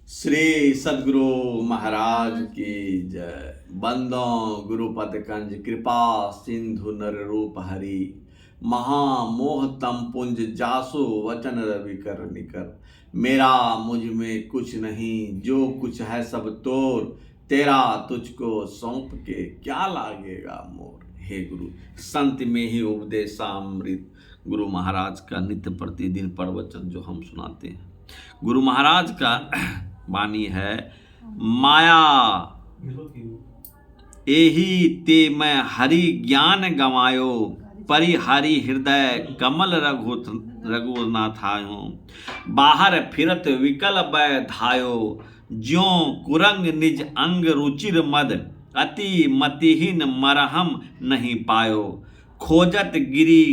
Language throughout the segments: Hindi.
श्री सद्गुरु महाराज की जय। बंदों गुरुपद कंज कृपा सिंधु नर रूप हरि, महामोह तम पुंज जासु वचन रवि कर निकर। मेरा मुझ में कुछ नहीं, जो कुछ है सब तोर, तेरा तुझको सौंप के क्या लागेगा मोर। हे गुरु, संत में ही उपदेशामृत गुरु महाराज का नित्य प्रतिदिन प्रवचन जो हम सुनाते हैं। गुरु महाराज का वाणी है, माया एही ते मैं हरि ज्ञान गवायो, परिहरि हृदय कमल रघुनाथायो। बाहर फिरत विकल बै धायो, ज्यों कुरंग निज अंग रुचिर मद, अति मतिहीन मरहम नहीं पायो। खोजत गिरी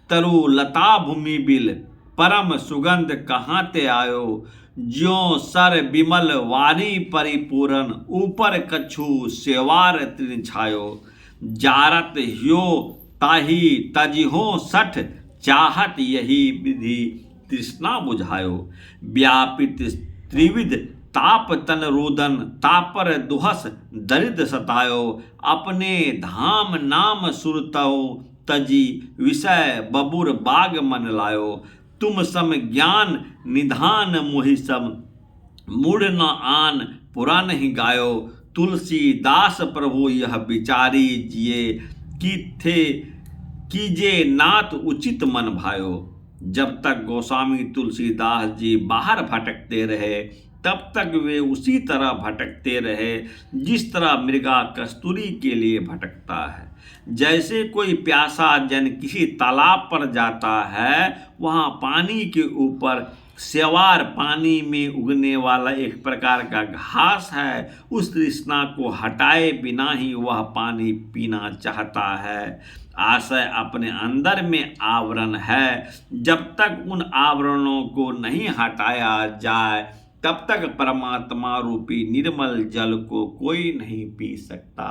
तरु लता भूमि बिल, परम सुगंध कहाँ ते आयो। ज्यों सर बिमल वारी परिपूरन, ऊपर कछु सेवार तृण छायो। जारत ह्यो ताही तजिहो सठ, चाहत यही विधि तृष्णा बुझायो। व्यापित त्रिविध ताप तन रोदन, तापर दुहस दरिद्र सतायो। अपने धाम नाम सुरतौ, तजी विषय बबुर बाग मन लायो। तुम सम ज्ञान निधान मोहि सम, मूढ़ न आन पुराण ही गायो। तुलसीदास प्रभु यह विचारी जिए, कि थे कीजे नाथ उचित मन भायो। जब तक गोस्वामी तुलसीदास जी बाहर भटकते रहे, तब तक वे उसी तरह भटकते रहे जिस तरह मृगा कस्तूरी के लिए भटकता है। जैसे कोई प्यासा जन किसी तालाब पर जाता है, वहाँ पानी के ऊपर सेवार पानी में उगने वाला एक प्रकार का घास है, उस तृष्णा को हटाए बिना ही वह पानी पीना चाहता है। आशय अपने अंदर में आवरण है, जब तक उन आवरणों को नहीं हटाया जाए तब तक परमात्मा रूपी निर्मल जल को कोई नहीं पी सकता।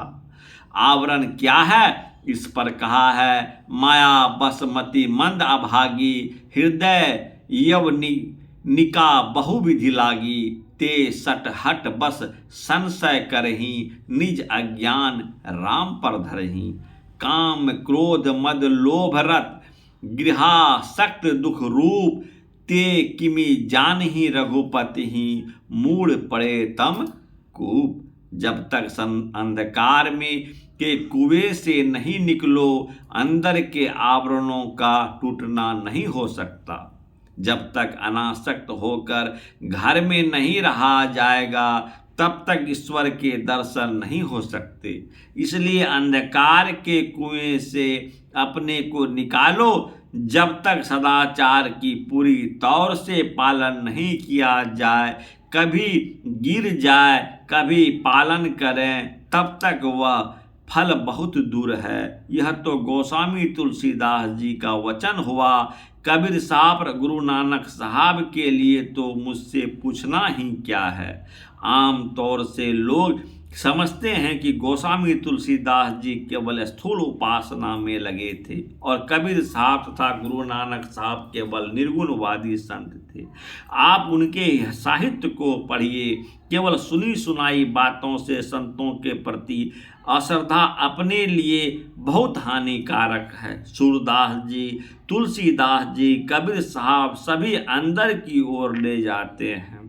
आवरण क्या है, इस पर कहा है, माया बसमती मंद अभागी, हृदय यवनिका बहुविधि लागी। ते सट हट बस संशय करही, निज अज्ञान राम पर धरही। काम क्रोध मद लोभ रत, गृहासक्त दुख रूप, ते किमि जान ही रघुपति ही, मूढ़ पड़े तम कूप। जब तक अंधकार में के कुएं से नहीं निकलो, अंदर के आवरणों का टूटना नहीं हो सकता। जब तक अनासक्त होकर घर में नहीं रहा जाएगा, तब तक ईश्वर के दर्शन नहीं हो सकते। इसलिए अंधकार के कुएं से अपने को निकालो। जब तक सदाचार की पूरी तौर से पालन नहीं किया जाए, कभी गिर जाए कभी पालन करें, तब तक वह फल बहुत दूर है। यह तो गोस्वामी तुलसीदास जी का वचन हुआ। कबीर साहब गुरु नानक साहब के लिए तो मुझसे पूछना ही क्या है। आम तौर से लोग समझते हैं कि गोस्वामी तुलसीदास जी केवल स्थूल उपासना में लगे थे और कबीर साहब तथा गुरु नानक साहब केवल निर्गुणवादी संत थे। आप उनके साहित्य को पढ़िए। केवल सुनी सुनाई बातों से संतों के प्रति अश्रद्धा अपने लिए बहुत हानिकारक है। सूरदास जी, तुलसीदास जी, कबीर साहब सभी अंदर की ओर ले जाते हैं।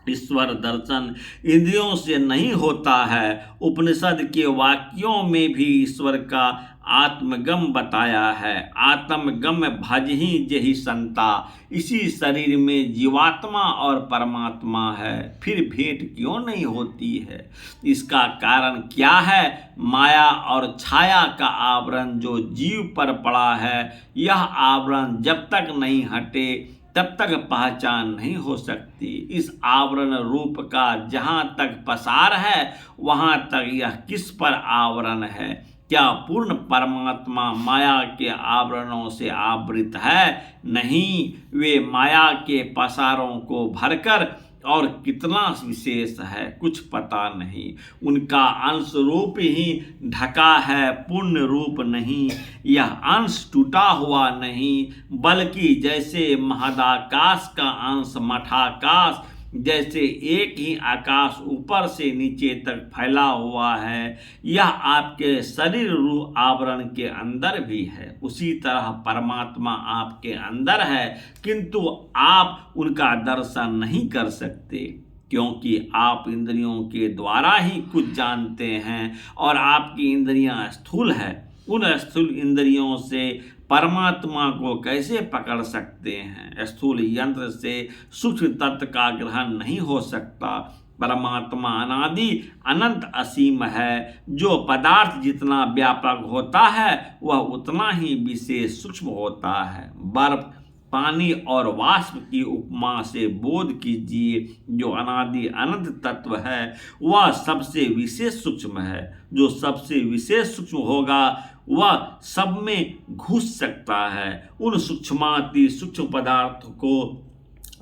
ईश्वर दर्शन इंद्रियों से नहीं होता है। उपनिषद के वाक्यों में भी ईश्वर का आत्मगम बताया है। आत्मगम भजहि जेहि संता, इसी शरीर में जीवात्मा और परमात्मा है, फिर भेंट क्यों नहीं होती है। इसका कारण क्या है। माया और छाया का आवरण जो जीव पर पड़ा है, यह आवरण जब तक नहीं हटे तब तक पहचान नहीं हो सकती। इस आवरण रूप का जहाँ तक पसार है, वहाँ तक यह किस पर आवरण है। क्या पूर्ण परमात्मा माया के आवरणों से आवृत है? नहीं, वे माया के पसारों को भरकर और कितना विशेष है कुछ पता नहीं। उनका अंश रूप ही ढका है, पूर्ण रूप नहीं। यह अंश टूटा हुआ नहीं, बल्कि जैसे महदाकाश का अंश मठाकाश जैसे एक ही आकाश ऊपर से नीचे तक फैला हुआ है, यह आपके शरीर रूप आवरण के अंदर भी है, उसी तरह परमात्मा आपके अंदर है, किंतु आप उनका दर्शन नहीं कर सकते, क्योंकि आप इंद्रियों के द्वारा ही कुछ जानते हैं और आपकी इंद्रियां स्थूल है। उन स्थूल इंद्रियों से परमात्मा को कैसे पकड़ सकते हैं? स्थूल यंत्र से सूक्ष्म तत्व का ग्रहण नहीं हो सकता। परमात्मा अनादि अनंत असीम है। जो पदार्थ जितना व्यापक होता है वह उतना ही विशेष सूक्ष्म होता है। बर्फ, पानी और वाष्प की उपमा से बोध कीजिए, जो अनादि अनंत तत्व है वह सबसे विशेष सूक्ष्म है। जो सबसे विशेष सूक्ष्म होगा वह सब में घुस सकता है। उन सूक्ष्माति सूक्ष्म पदार्थ को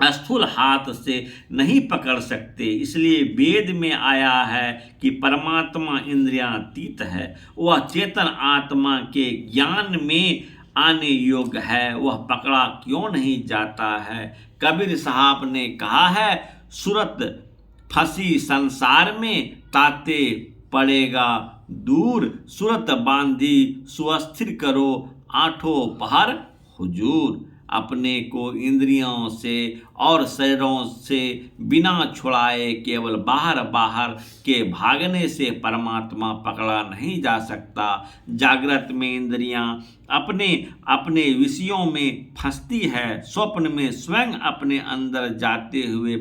स्थूल हाथ से नहीं पकड़ सकते। इसलिए वेद में आया है कि परमात्मा इंद्रियातीत है, वह चेतन आत्मा के ज्ञान में आने योग्य है, वह पकड़ा क्यों नहीं जाता है? कबीर साहब ने कहा है, सूरत फंसी संसार में ताते पड़ेगा दूर, सूरत बांधी सुस्थिर करो आठों पहर हुजूर। अपने को इंद्रियों से और शरीरों से बिना छुड़ाए केवल बाहर बाहर के भागने से परमात्मा पकड़ा नहीं जा सकता। जागृत में इंद्रियां अपने अपने विषयों में फंसती है, स्वप्न में स्वयं अपने अंदर जाते हुए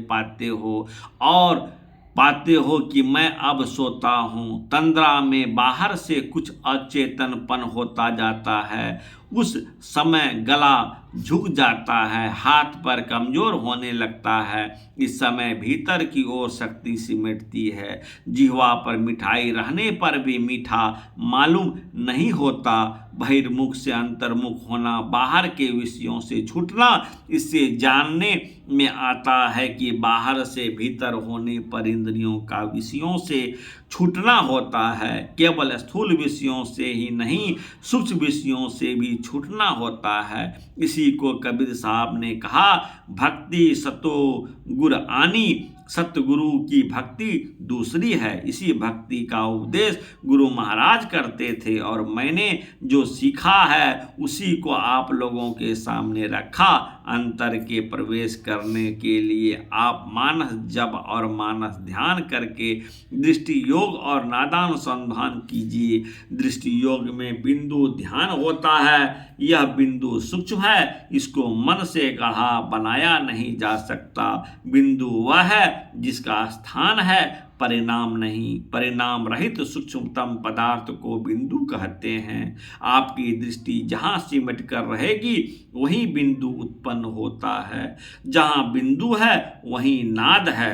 पाते हो कि मैं अब सोता हूँ। तंद्रा में बाहर से कुछ अचेतनपन होता जाता है, उस समय गला झुक जाता है, हाथ पर कमजोर होने लगता है। इस समय भीतर की ओर शक्ति सिमटती है। जिह्वा पर मिठाई रहने पर भी मीठा मालूम नहीं होता। बहिर्मुख से अंतर्मुख होना, बाहर के विषयों से छूटना, इससे जानने में आता है कि बाहर से भीतर होने पर इंद्रियों का विषयों से छूटना होता है। केवल स्थूल विषयों से ही नहीं, सूक्ष्म विषयों से भी छूटना होता है। इसी को कबीर साहब ने कहा, भक्ति सतो गुर आनी, सतगुरु की भक्ति दूसरी है। इसी भक्ति का उपदेश गुरु महाराज करते थे और मैंने जो सीखा है उसी को आप लोगों के सामने रखा। अंतर के प्रवेश करने के लिए आप मानस जप और मानस ध्यान करके दृष्टि योग और नादान संधान कीजिए। दृष्टि योग में बिंदु ध्यान होता है। यह बिंदु सूक्ष्म है, इसको मन से गढ़ा बनाया नहीं जा सकता। बिंदु वह है जिसका स्थान है, परिणाम नहीं। परिणाम रहित सूक्ष्मतम पदार्थ को बिंदु कहते हैं। आपकी दृष्टि जहाँ सिमट कर रहेगी वही बिंदु उत्पन्न होता है। जहाँ बिंदु है वहीं नाद है।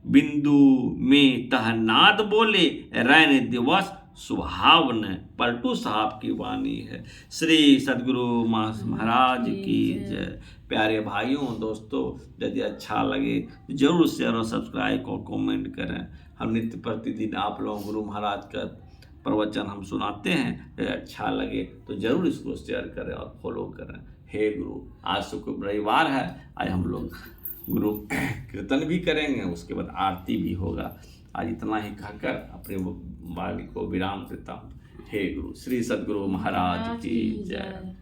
बिंदु में तह नाद बोले, रैन दिवस सुहावन। पलटू साहब की वाणी है। श्री सद्गुरु महाराज की जय। प्यारे भाइयों दोस्तों, यदि अच्छा लगे तो जरूर शेयर और सब्सक्राइब और कमेंट करें। हम नित्य प्रतिदिन आप लोगों गुरु महाराज का प्रवचन हम सुनाते हैं। यदि अच्छा लगे तो जरूर इसको शेयर करें और फॉलो करें। हे गुरु, आज शुक्र रविवार है, आज हम लोग गुरु कीर्तन भी करेंगे, उसके बाद आरती भी होगा। आज इतना ही कहकर अपने वाणी को विराम देता हूँ। हे गुरु, श्री सद्गुरु महाराज की जय।